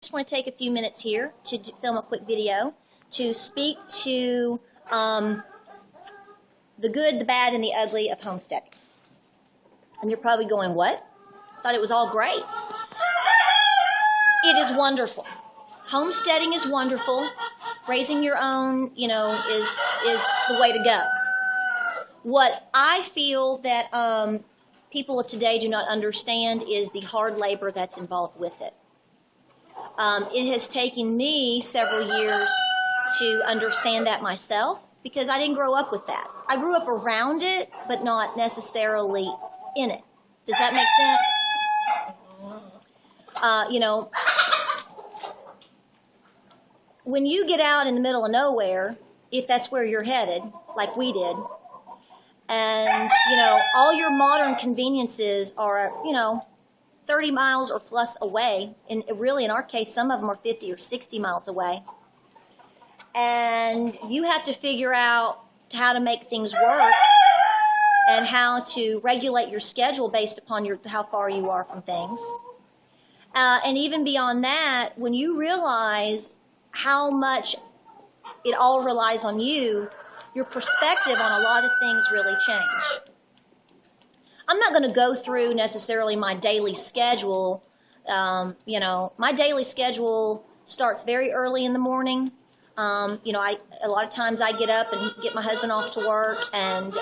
just want to take a few minutes here to film a quick video to speak to the good, the bad, and the ugly of homesteading. And you're probably going, what? Thought it was all great. It is wonderful. Homesteading is wonderful. Raising your own, is the way to go. What I feel that people of today do not understand is the hard labor that's involved with it. It has taken me several years to understand that myself because I didn't grow up with that. I grew up around it, but not necessarily in it. Does that make sense? When you get out in the middle of nowhere, if that's where you're headed, like we did, and, all your modern conveniences are, 30 miles or plus away, and really in our case, some of them are 50 or 60 miles away, and you have to figure out how to make things work and how to regulate your schedule based upon how far you are from things. And even beyond that, when you realize how much it all relies on you, your perspective on a lot of things really change. I'm not going to go through necessarily my daily schedule. My daily schedule starts very early in the morning. A lot of times I get up and get my husband off to work and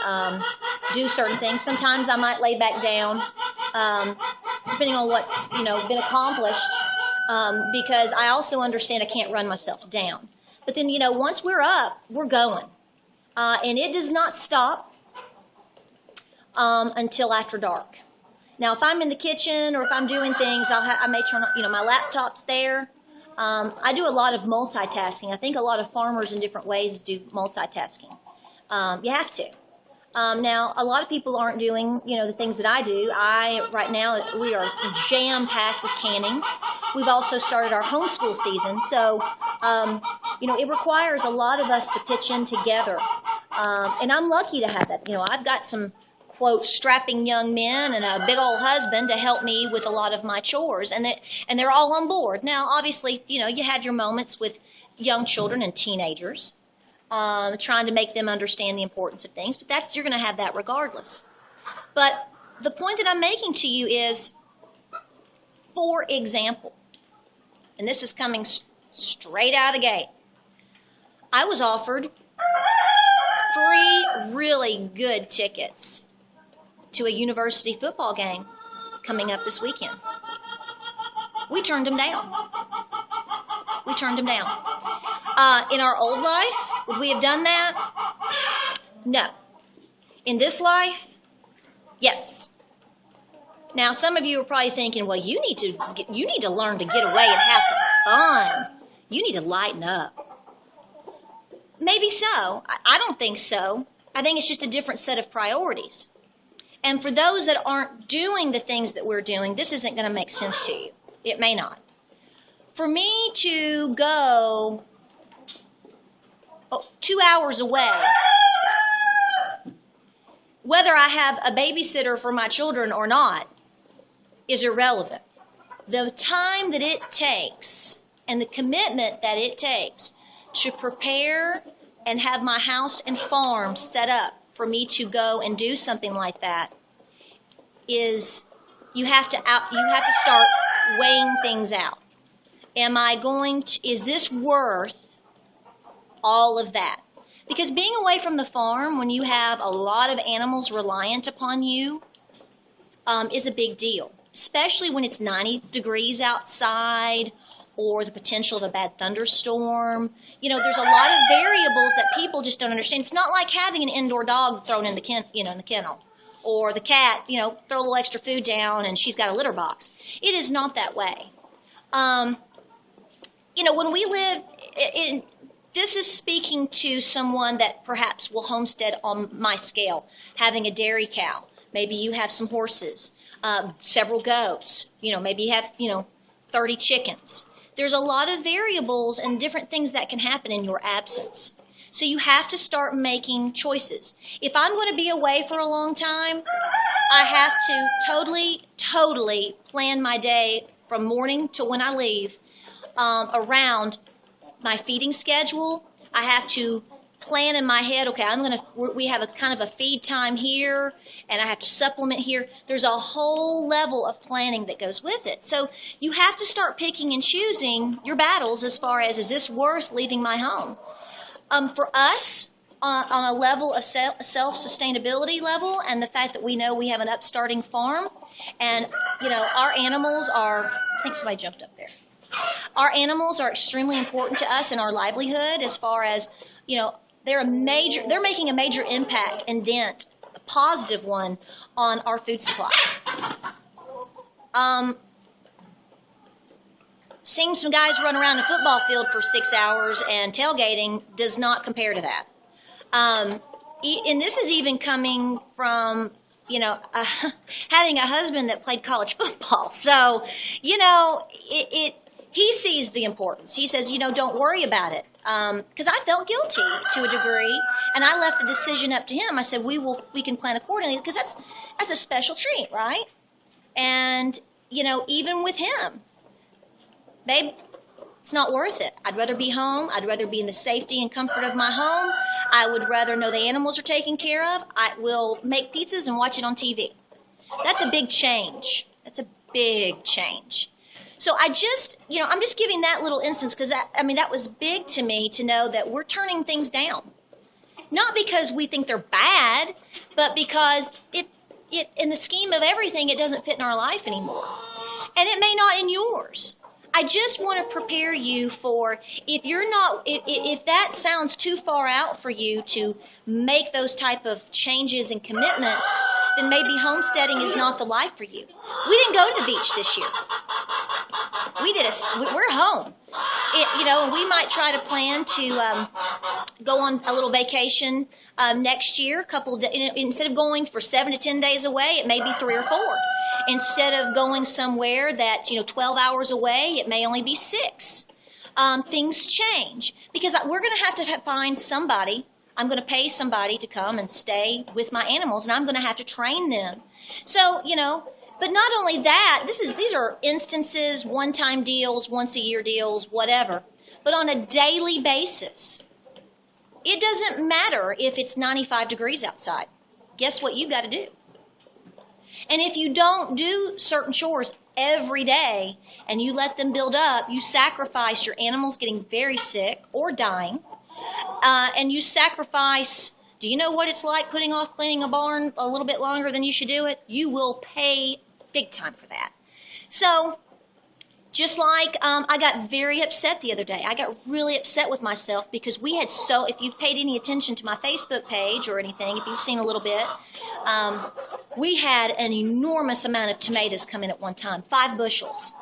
do certain things. Sometimes I might lay back down, depending on what's been accomplished, because I also understand I can't run myself down. But then once we're up, we're going, and it does not stop until after dark. Now, if I'm in the kitchen or if I'm doing things, I may turn on, my laptop's there. I do a lot of multitasking. I think a lot of farmers in different ways do multitasking. You have to. Now, a lot of people aren't doing, the things that I do. Right now, we are jam-packed with canning. We've also started our homeschool season. So, it requires a lot of us to pitch in together. And I'm lucky to have that. I've got some, quote, strapping young men and a big old husband to help me with a lot of my chores, and they're all on board. Now, obviously, you have your moments with young children and teenagers, trying to make them understand the importance of things, but you're going to have that regardless. But the point that I'm making to you is, for example, and this is coming straight out of the gate, I was offered 3 really good tickets to a university football game coming up this weekend. We turned them down. In our old life, would we have done that? No. In this life, yes. Now, some of you are probably thinking, well, you need to learn to get away and have some fun. You need to lighten up. Maybe so. I don't think so. I think it's just a different set of priorities. And for those that aren't doing the things that we're doing, this isn't going to make sense to you. It may not. For me to go 2 hours away, whether I have a babysitter for my children or not, is irrelevant. The time that it takes and the commitment that it takes to prepare and have my house and farm set up for me to go and do something like that is you have to start weighing things out. Is this worth all of that? Because being away from the farm when you have a lot of animals reliant upon you is a big deal, especially when it's 90 degrees outside or the potential of a bad thunderstorm. There's a lot of variables that people just don't understand. It's not like having an indoor dog thrown in the kennel, or the cat, throw a little extra food down and she's got a litter box. It is not that way. When we live this is speaking to someone that perhaps will homestead on my scale, having a dairy cow. Maybe you have some horses, several goats. Maybe you have, 30 chickens. There's a lot of variables and different things that can happen in your absence. So you have to start making choices. If I'm going to be away for a long time, I have to totally plan my day from morning to when I leave around my feeding schedule. I have to plan in my head, okay, we have a kind of a feed time here, and I have to supplement here. There's a whole level of planning that goes with it. So you have to start picking and choosing your battles as far as, is this worth leaving my home? For us, on a level of self-sustainability level, and the fact that we know we have an upstarting farm, and, our animals are, I think somebody jumped up there. Our animals are extremely important to us in our livelihood as far as, they're making a major impact and dent, a positive one, on our food supply. Seeing some guys run around a football field for 6 hours and tailgating does not compare to that. And this is even coming from, having a husband that played college football. So, he sees the importance. He says, don't worry about it. Because I felt guilty to a degree, and I left the decision up to him. I said, we can plan accordingly, because that's a special treat, right? And, even with him, babe, it's not worth it. I'd rather be home. I'd rather be in the safety and comfort of my home. I would rather know the animals are taken care of. I will make pizzas and watch it on TV. That's a big change. That's a big change. So I'm just giving that little instance because that was big to me to know that we're turning things down. Not because we think they're bad, but because it in the scheme of everything, it doesn't fit in our life anymore. And it may not in yours. I just want to prepare you for if that sounds too far out for you to make those type of changes and commitments, then maybe homesteading is not the life for you. We didn't go to the beach this year. We're home. We might try to plan to go on a little vacation next year. Instead of going for 7 to 10 days away, it may be 3 or 4. Instead of going somewhere that 12 hours away, it may only be 6. Things change because we're going to have to find somebody. I'm going to pay somebody to come and stay with my animals, and I'm going to have to train them. So But not only that, these are instances, one-time deals, once-a-year deals, whatever. But on a daily basis, it doesn't matter if it's 95 degrees outside. Guess what you've got to do? And if you don't do certain chores every day and you let them build up, you sacrifice your animals getting very sick or dying. And you sacrifice, do you know what it's like putting off cleaning a barn a little bit longer than you should do it? You will pay big time for that. So, just like I got very upset the other day. I got really upset with myself because if you've paid any attention to my Facebook page or anything, if you've seen a little bit, we had an enormous amount of tomatoes come in at one time, 5 bushels.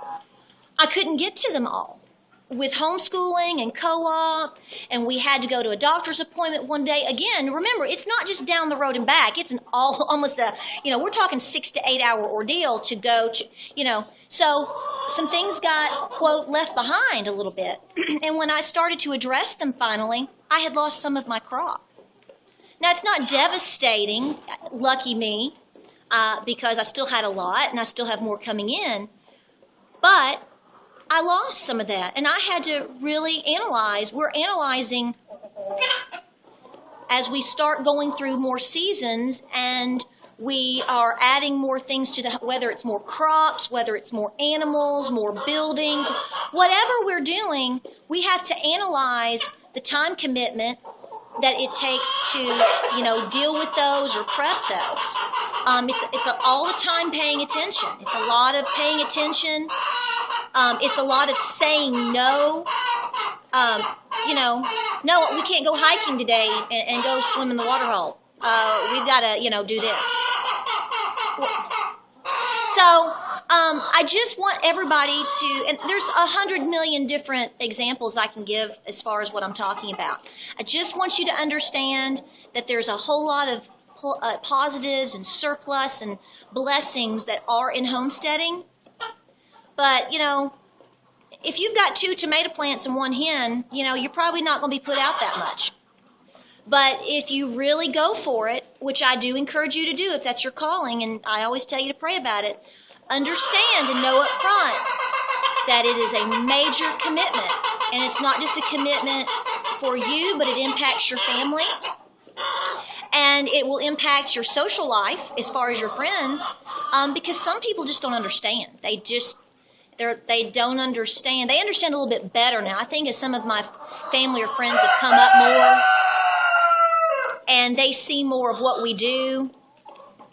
I couldn't get to them all. With homeschooling and co-op, and we had to go to a doctor's appointment one day. Again, remember, it's not just down the road and back. It's almost we're talking 6 to 8 hour ordeal to go to, So some things got, quote, left behind a little bit. And when I started to address them finally, I had lost some of my crop. Now, it's not devastating, lucky me, because I still had a lot and I still have more coming in. But I lost some of that, and I had to really analyze. We're analyzing as we start going through more seasons, and we are adding more things to whether it's more crops, whether it's more animals, more buildings, whatever we're doing, we have to analyze the time commitment that it takes to, deal with those or prep those. It's all the time paying attention. It's a lot of paying attention. It's a lot of saying no. No, we can't go hiking today and go swim in the water hole. We've got to, do this. So, I just want everybody to, and there's 100 million different examples I can give as far as what I'm talking about. I just want you to understand that there's a whole lot of positives and surplus and blessings that are in homesteading. But, if you've got 2 tomato plants and 1 hen, you're probably not going to be put out that much. But if you really go for it, which I do encourage you to do if that's your calling, and I always tell you to pray about it, understand and know up front that it is a major commitment. And it's not just a commitment for you, but it impacts your family. And it will impact your social life as far as your friends, because some people just don't understand. They don't understand. They understand a little bit better now. I think as some of my family or friends have come up more, and they see more of what we do,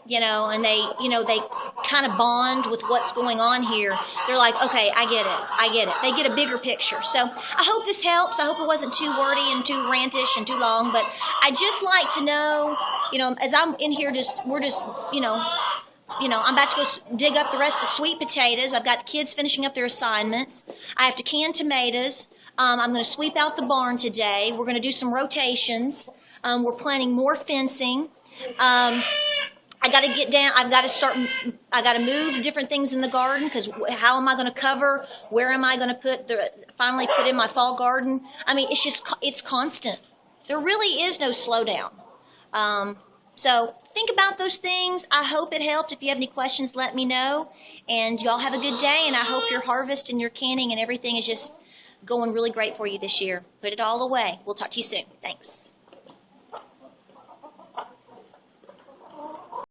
and they kind of bond with what's going on here. They're like, okay, I get it. They get a bigger picture. So I hope this helps. I hope it wasn't too wordy and too rantish and too long, but I just like to know, as I'm in here, I'm about to go dig up the rest of the sweet potatoes. I've got the kids finishing up their assignments. I have to can tomatoes. I'm going to sweep out the barn today. We're going to do some rotations. We're planning more fencing. I got to get down. I got to move different things in the garden, because how am I going to cover? Where am I going to finally put in my fall garden? I mean, it's constant. There really is no slowdown. So think about those things. I hope it helped. If you have any questions, let me know. And y'all have a good day. And I hope your harvest and your canning and everything is just going really great for you this year. Put it all away. We'll talk to you soon. Thanks.